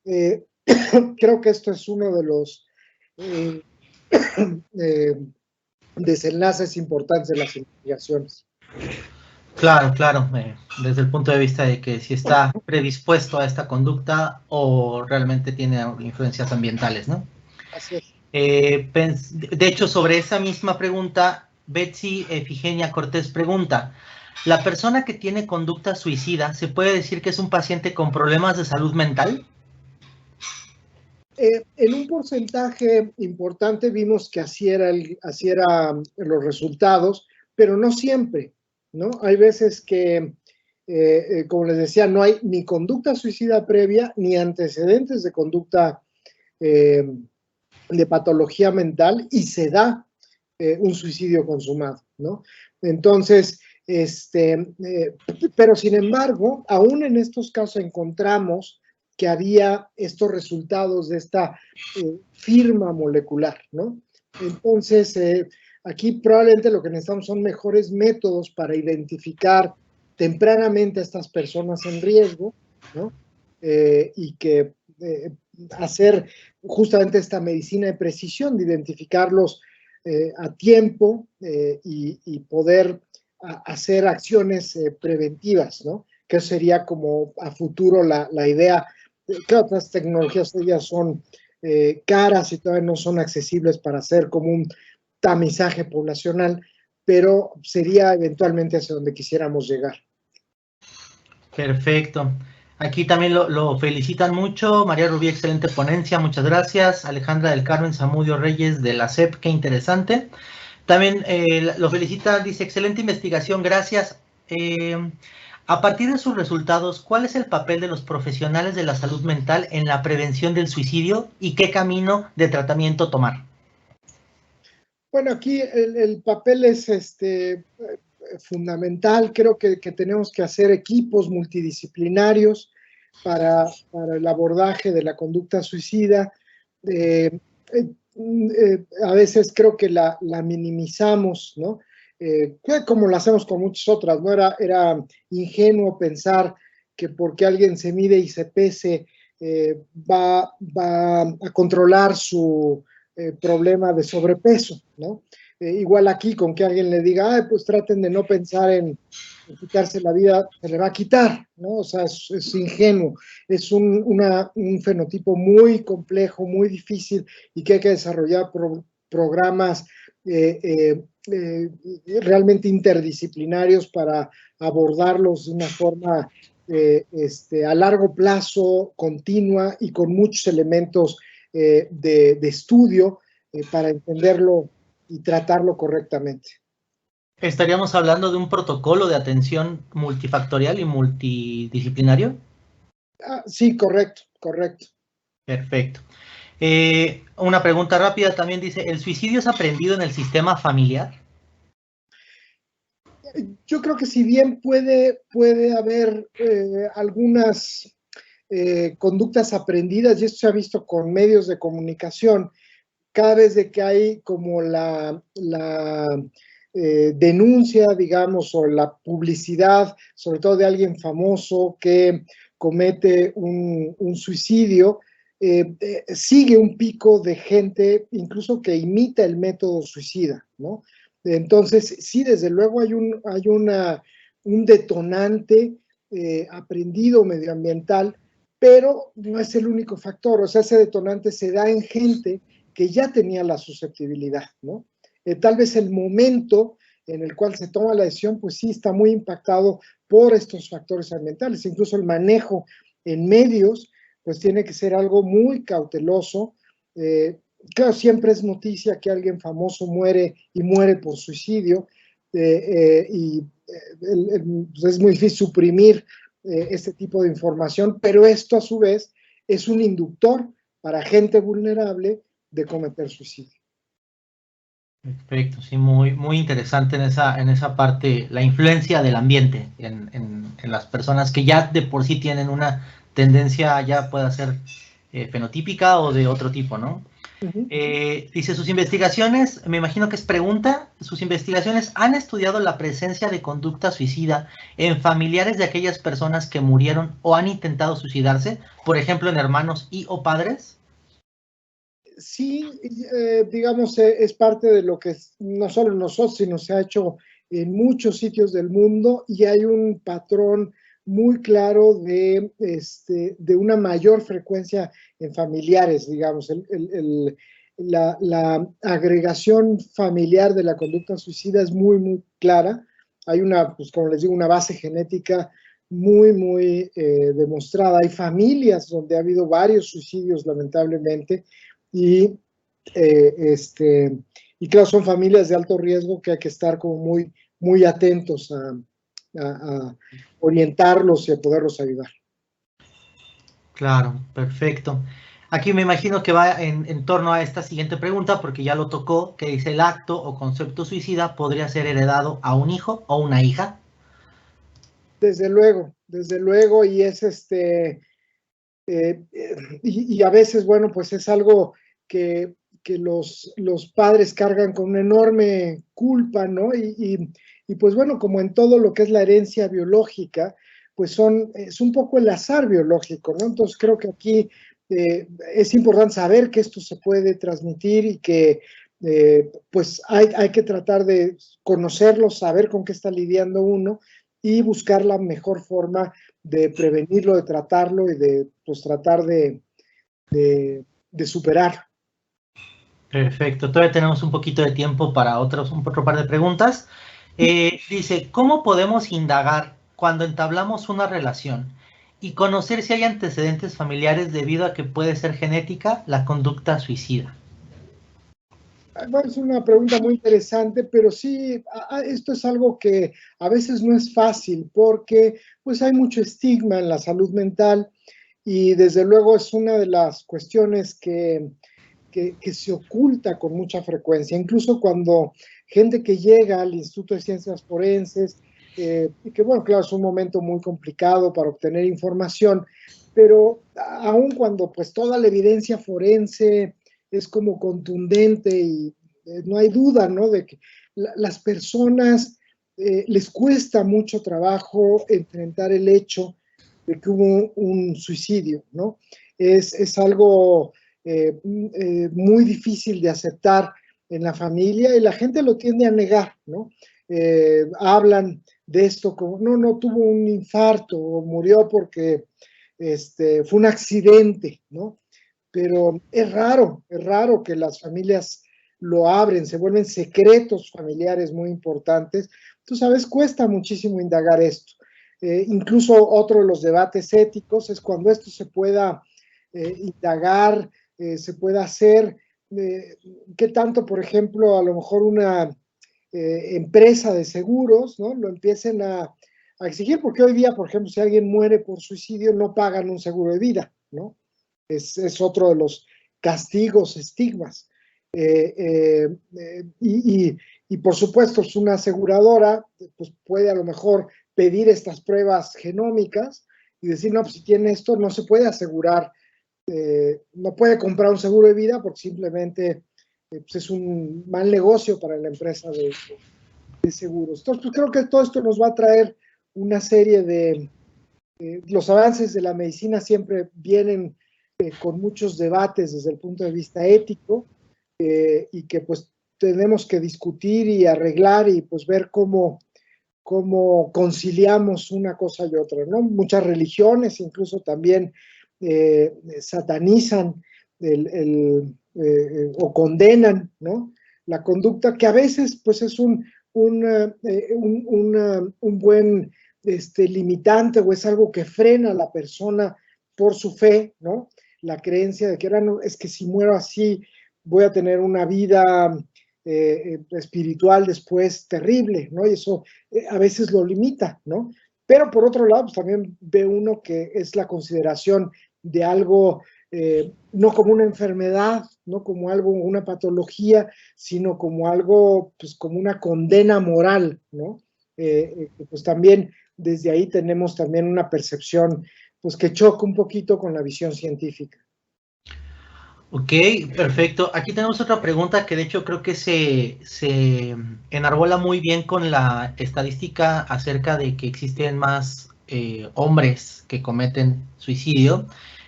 Creo que esto es uno de los desenlaces importantes de las investigaciones. Claro, claro, desde el punto de vista de que si está predispuesto a esta conducta o realmente tiene influencias ambientales, ¿no? Así es. De hecho, sobre esa misma pregunta, Betsy Efigenia Cortés pregunta, ¿la persona que tiene conducta suicida se puede decir que es un paciente con problemas de salud mental? En un porcentaje importante vimos que así eran los resultados, pero no siempre, ¿no? Hay veces que, como les decía, no hay ni conducta suicida previa ni antecedentes de conducta de patología mental y se da un suicidio consumado, ¿no? Entonces, pero sin embargo, aún en estos casos encontramos que había estos resultados de esta firma molecular, ¿no? Entonces, aquí probablemente lo que necesitamos son mejores métodos para identificar tempranamente a estas personas en riesgo, ¿no? Y que hacer justamente esta medicina de precisión, de identificarlos a tiempo y poder hacer acciones preventivas, ¿no? Que sería como a futuro la idea. Claro, otras tecnologías ya son caras y todavía no son accesibles para hacer como un tamizaje poblacional, pero sería eventualmente hacia donde quisiéramos llegar. Perfecto. Aquí también lo felicitan mucho. María Rubí, excelente ponencia, muchas gracias. Alejandra del Carmen Zamudio Reyes de la CEP, qué interesante. También lo felicita, dice, excelente investigación, gracias. A partir de sus resultados, ¿cuál es el papel de los profesionales de la salud mental en la prevención del suicidio y qué camino de tratamiento tomar? Bueno, aquí el papel es fundamental. Creo que tenemos que hacer equipos multidisciplinarios para el abordaje de la conducta suicida. A veces creo que la minimizamos, ¿no? Como lo hacemos con muchas otras, ¿no? Era ingenuo pensar que porque alguien se mide y se pese va a controlar su problema de sobrepeso, ¿no? Igual aquí, con que alguien le diga, ay, pues traten de no pensar en quitarse la vida, se le va a quitar, ¿no? O sea, es ingenuo, es un fenotipo muy complejo, muy difícil y que hay que desarrollar programas realmente interdisciplinarios para abordarlos de una forma a largo plazo, continua y con muchos elementos de estudio para entenderlo y tratarlo correctamente. ¿Estaríamos hablando de un protocolo de atención multifactorial y multidisciplinario? Sí, correcto, correcto. Perfecto. Una pregunta rápida también dice, ¿el suicidio es aprendido en el sistema familiar? Yo creo que si bien puede haber algunas conductas aprendidas, y esto se ha visto con medios de comunicación, cada vez de que hay como la denuncia, digamos, o la publicidad, sobre todo de alguien famoso que comete un suicidio, sigue un pico de gente incluso que imita el método suicida, ¿no? Entonces, sí, desde luego hay un detonante aprendido medioambiental, pero no es el único factor. O sea, ese detonante se da en gente que ya tenía la susceptibilidad, ¿no? Tal vez el momento en el cual se toma la decisión, pues sí está muy impactado por estos factores ambientales. Incluso el manejo en medios, pues tiene que ser algo muy cauteloso. Claro, siempre es noticia que alguien famoso muere y muere por suicidio, y pues es muy difícil suprimir este tipo de información, pero esto a su vez es un inductor para gente vulnerable de cometer suicidio. Perfecto, sí, muy, muy interesante en esa parte, la influencia del ambiente en las personas que ya de por sí tienen una tendencia, ya pueda ser fenotípica o de otro tipo, ¿no? Dice, sus investigaciones, me imagino que es pregunta, sus investigaciones han estudiado la presencia de conducta suicida en familiares de aquellas personas que murieron o han intentado suicidarse, por ejemplo, en hermanos y o padres. Sí, digamos, es parte de lo que no solo nosotros, sino se ha hecho en muchos sitios del mundo y hay un patrón muy claro de una mayor frecuencia en familiares, digamos. La agregación familiar de la conducta suicida es muy, muy clara. Hay una, pues como les digo, una base genética muy, muy demostrada. Hay familias donde ha habido varios suicidios, lamentablemente, y claro, son familias de alto riesgo que hay que estar como muy, muy atentos a orientarlos y a poderlos ayudar. Claro, perfecto. Aquí me imagino que va en torno a esta siguiente pregunta, porque ya lo tocó, que dice, ¿el acto o concepto suicida podría ser heredado a un hijo o una hija? Desde luego, y es y a veces, bueno, pues es algo que los padres cargan con una enorme culpa, ¿no? Y pues bueno, como en todo lo que es la herencia biológica, pues es un poco el azar biológico, ¿no? Entonces creo que aquí es importante saber que esto se puede transmitir y que pues hay que tratar de conocerlo, saber con qué está lidiando uno y buscar la mejor forma de prevenirlo, de tratarlo y de pues tratar de superar. Perfecto, todavía tenemos un poquito de tiempo para otro par de preguntas. Dice, ¿cómo podemos indagar cuando entablamos una relación y conocer si hay antecedentes familiares debido a que puede ser genética la conducta suicida? Bueno, es una pregunta muy interesante, pero sí, esto es algo que a veces no es fácil porque pues hay mucho estigma en la salud mental y desde luego es una de las cuestiones que se oculta con mucha frecuencia, incluso cuando gente que llega al Instituto de Ciencias Forenses, y que bueno, claro, es un momento muy complicado para obtener información, pero aun cuando pues toda la evidencia forense es como contundente y no hay duda, ¿no? De que las personas les cuesta mucho trabajo enfrentar el hecho de que hubo un suicidio, ¿no? Es algo muy difícil de aceptar en la familia y la gente lo tiende a negar, ¿no? Hablan de esto como, no tuvo un infarto o murió porque fue un accidente, ¿no? Pero es raro que las familias lo abren, se vuelven secretos familiares muy importantes. Tú sabes, cuesta muchísimo indagar esto. Incluso otro de los debates éticos es cuando esto se pueda indagar, se pueda hacer, qué tanto, por ejemplo, a lo mejor una empresa de seguros, ¿no? Lo empiecen a exigir, porque hoy día, por ejemplo, si alguien muere por suicidio, no pagan un seguro de vida, ¿no? Es otro de los castigos, estigmas. Y por supuesto, una aseguradora pues puede a lo mejor pedir estas pruebas genómicas y decir, no, pues si tiene esto, no se puede asegurar, no puede comprar un seguro de vida porque simplemente pues es un mal negocio para la empresa de seguros. Entonces, pues creo que todo esto nos va a traer una serie de... los avances de la medicina siempre vienen con muchos debates desde el punto de vista ético y que pues tenemos que discutir y arreglar y pues ver cómo conciliamos una cosa y otra, ¿no? Muchas religiones incluso también satanizan o condenan, ¿no? La conducta que a veces pues es un buen limitante o es algo que frena a la persona por su fe, ¿no? La creencia de que no, es que si muero así voy a tener una vida espiritual después terrible, ¿no? Y eso a veces lo limita, ¿no? Pero por otro lado, pues también ve uno que es la consideración de algo, no como una enfermedad, no como algo, una patología, sino como algo, pues como una condena moral, ¿no? Pues también desde ahí tenemos también una percepción, pues que choca un poquito con la visión científica. Ok, perfecto. Aquí tenemos otra pregunta que de hecho creo que se enarbola muy bien con la estadística acerca de que existen más hombres que cometen suicidio.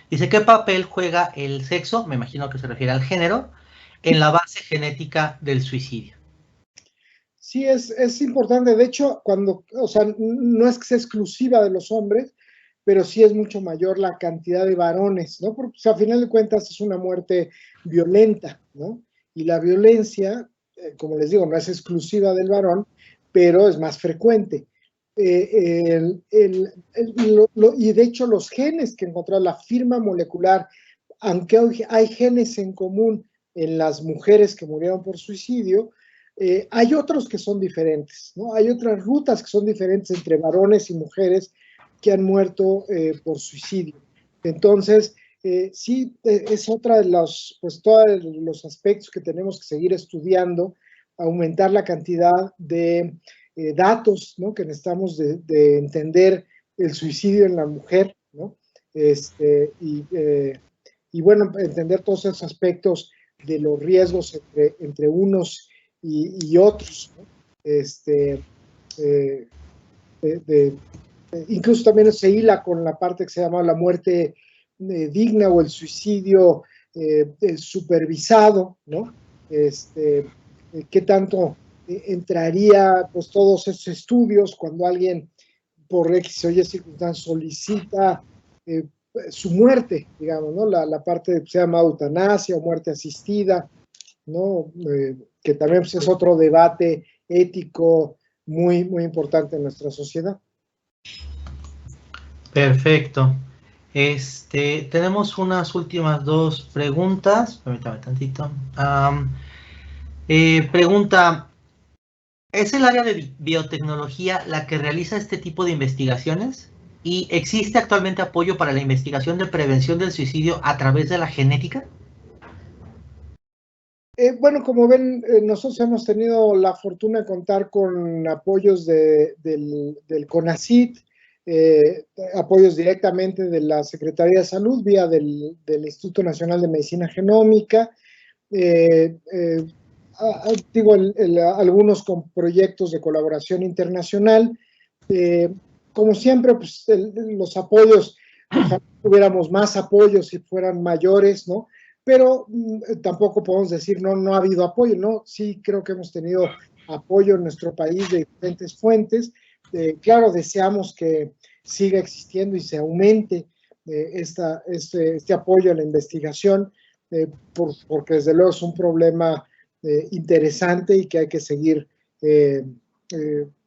Dice, ¿qué papel juega el sexo, me imagino que se refiere al género, en la base genética del suicidio? Sí, es importante. De hecho, o sea, no es que sea exclusiva de los hombres, pero sí es mucho mayor la cantidad de varones, ¿no? Porque pues, a final de cuentas es una muerte violenta, ¿no? Y la violencia, como les digo, no es exclusiva del varón, pero es más frecuente. Y de hecho los genes que encontró la firma molecular, aunque hay genes en común en las mujeres que murieron por suicidio, hay otros que son diferentes, ¿no? Hay otras rutas que son diferentes entre varones y mujeres que han muerto por suicidio. Entonces, sí, es otra de pues, todos los aspectos que tenemos que seguir estudiando, aumentar la cantidad de datos, ¿no? Que necesitamos de entender el suicidio en la mujer, ¿no? Y bueno, entender todos esos aspectos de los riesgos entre unos y otros, ¿no? Incluso también se hila con la parte que se llama la muerte digna o el suicidio supervisado, ¿no? ¿Qué tanto entraría pues todos esos estudios cuando alguien por X o Y circunstancias solicita su muerte, digamos, ¿no? La parte que se llama eutanasia o muerte asistida, ¿no? Que también pues, es otro debate ético muy, muy importante en nuestra sociedad. Perfecto. Tenemos unas últimas dos preguntas. Permítame tantito. Pregunta, ¿es el área de biotecnología la que realiza este tipo de investigaciones? ¿Y existe actualmente apoyo para la investigación de prevención del suicidio a través de la genética? Bueno, como ven, nosotros hemos tenido la fortuna de contar con apoyos del CONACYT, apoyos directamente de la Secretaría de Salud, vía del Instituto Nacional de Medicina Genómica, digo, algunos con proyectos de colaboración internacional. Como siempre, pues, los apoyos, ojalá tuviéramos más apoyos si fueran mayores, ¿no? Pero tampoco podemos decir no ha habido apoyo, ¿no? Sí creo que hemos tenido apoyo en nuestro país de diferentes fuentes. Claro, deseamos que siga existiendo y se aumente este apoyo a la investigación, porque desde luego es un problema interesante y que hay que seguir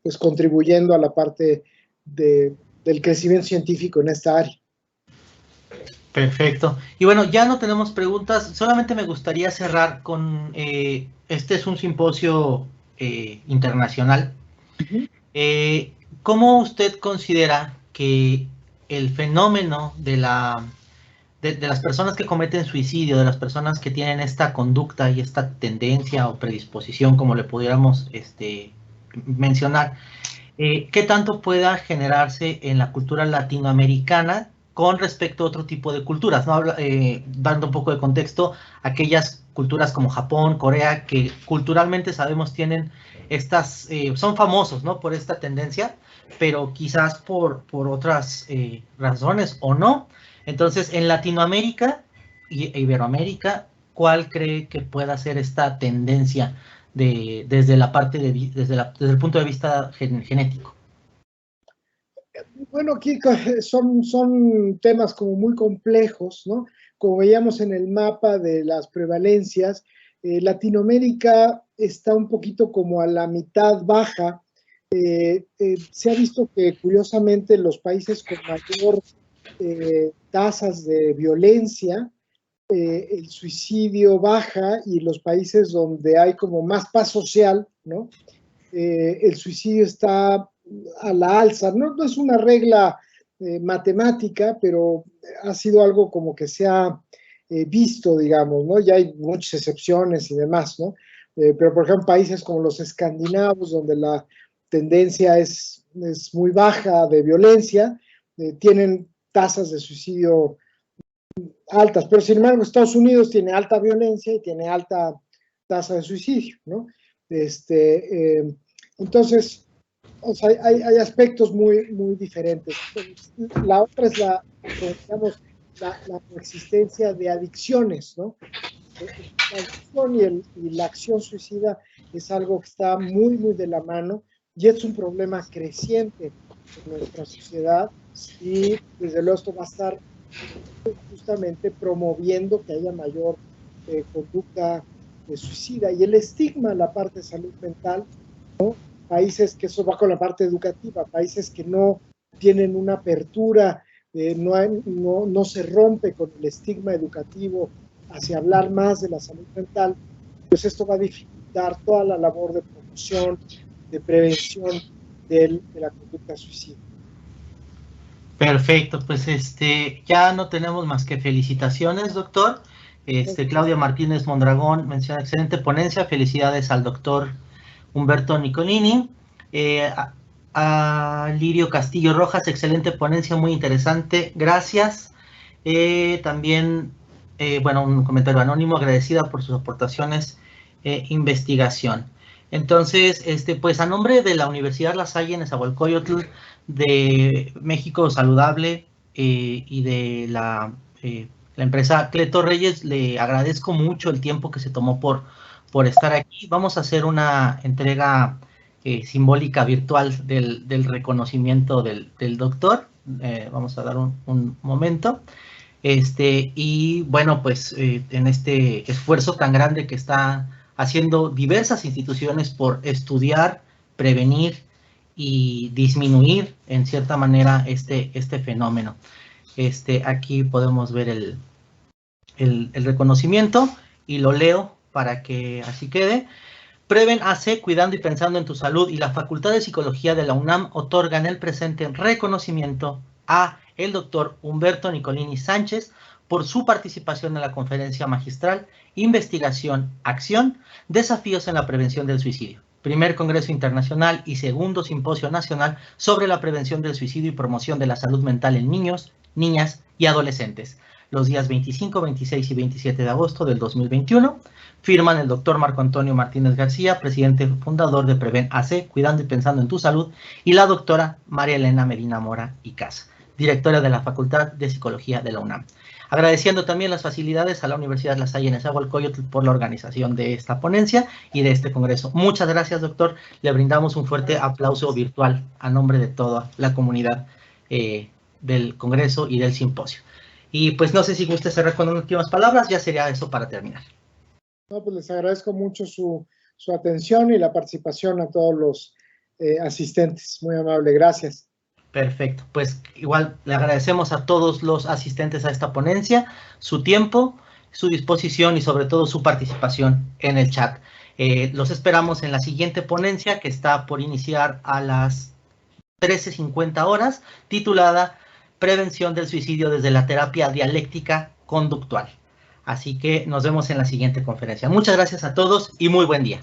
pues contribuyendo a la parte del crecimiento científico en esta área. Perfecto. Y bueno, ya no tenemos preguntas, solamente me gustaría cerrar con, este es un simposio internacional. ¿Cómo usted considera que el fenómeno de las personas que cometen suicidio, de las personas que tienen esta conducta y esta tendencia o predisposición, como le pudiéramos mencionar, qué tanto pueda generarse en la cultura latinoamericana con respecto a otro tipo de culturas, ¿no? Dando un poco de contexto, aquellas culturas como Japón, Corea, que culturalmente sabemos tienen estas, son famosos, ¿no? Por esta tendencia, pero quizás por otras razones o no. Entonces, en Latinoamérica e Iberoamérica, ¿cuál cree que pueda ser esta tendencia desde la parte desde el punto de vista genético? Bueno, aquí son temas como muy complejos, ¿no? Como veíamos en el mapa de las prevalencias, Latinoamérica está un poquito como a la mitad baja. Se ha visto que curiosamente los países con mayor tasas de violencia, el suicidio baja, y los países donde hay como más paz social, ¿no? El suicidio está a la alza. No es una regla matemática, pero ha sido algo como que se ha visto, digamos, ¿no? Ya hay muchas excepciones y demás, ¿no? Pero, por ejemplo, países como los escandinavos, donde la tendencia es muy baja de violencia, tienen tasas de suicidio altas, pero sin embargo Estados Unidos tiene alta violencia y tiene alta tasa de suicidio, ¿no? Entonces, o sea, hay aspectos muy, muy diferentes. La otra es digamos, la coexistencia de adicciones, ¿no? La adicción y la acción suicida es algo que está muy, muy de la mano y es un problema creciente en nuestra sociedad, y desde luego esto va a estar justamente promoviendo que haya mayor conducta suicida. Y el estigma, la parte de salud mental, ¿no? Países, que eso va con la parte educativa, países que no tienen una apertura, no se rompe con el estigma educativo hacia hablar más de la salud mental, pues esto va a dificultar toda la labor de promoción, de prevención de la conducta suicida. Perfecto, pues ya no tenemos más que felicitaciones, doctor. Claudia Martínez Mondragón menciona excelente ponencia, felicidades al doctor Humberto Nicolini. A Lirio Castillo Rojas, excelente ponencia, muy interesante, gracias. También, bueno, un comentario anónimo, agradecida por sus aportaciones investigación. Entonces, pues a nombre de la Universidad La Salle en Nezahualcóyotl, de México Saludable y de la empresa Cleto Reyes, le agradezco mucho el tiempo que se tomó por estar aquí. Vamos a hacer una entrega simbólica virtual del reconocimiento del doctor. Vamos a dar un momento. Y bueno, pues en este esfuerzo tan grande que está haciendo diversas instituciones por estudiar, prevenir y disminuir en cierta manera este fenómeno. Aquí podemos ver el reconocimiento y lo leo para que así quede. Preven AC, cuidando y pensando en tu salud, y la Facultad de Psicología de la UNAM otorgan el presente reconocimiento a el doctor Humberto Nicolini Sánchez por su participación en la conferencia magistral Investigación, Acción, Desafíos en la Prevención del Suicidio, primer Congreso Internacional y segundo Simposio Nacional sobre la Prevención del Suicidio y Promoción de la Salud Mental en Niños, Niñas y Adolescentes, los días 25, 26 y 27 de agosto del 2021. Firman el doctor Marco Antonio Martínez García, presidente fundador de Preven AC, cuidando y pensando en tu salud, y la doctora María Elena Medina Mora y Casa, directora de la Facultad de Psicología de la UNAM. Agradeciendo también las facilidades a la Universidad La Salle Nezahualcóyotl por la organización de esta ponencia y de este congreso. Muchas gracias, doctor. Le brindamos un fuerte aplauso virtual a nombre de toda la comunidad del congreso y del simposio. Y pues no sé si guste cerrar con unas últimas palabras, ya sería eso para terminar. No, pues les agradezco mucho su atención y la participación a todos los asistentes. Muy amable, gracias. Perfecto, pues igual le agradecemos a todos los asistentes a esta ponencia, su tiempo, su disposición y sobre todo su participación en el chat. Los esperamos en la siguiente ponencia que está por iniciar a las 13:50 horas, titulada Prevención del suicidio desde la terapia dialéctica conductual. Así que nos vemos en la siguiente conferencia. Muchas gracias a todos y muy buen día.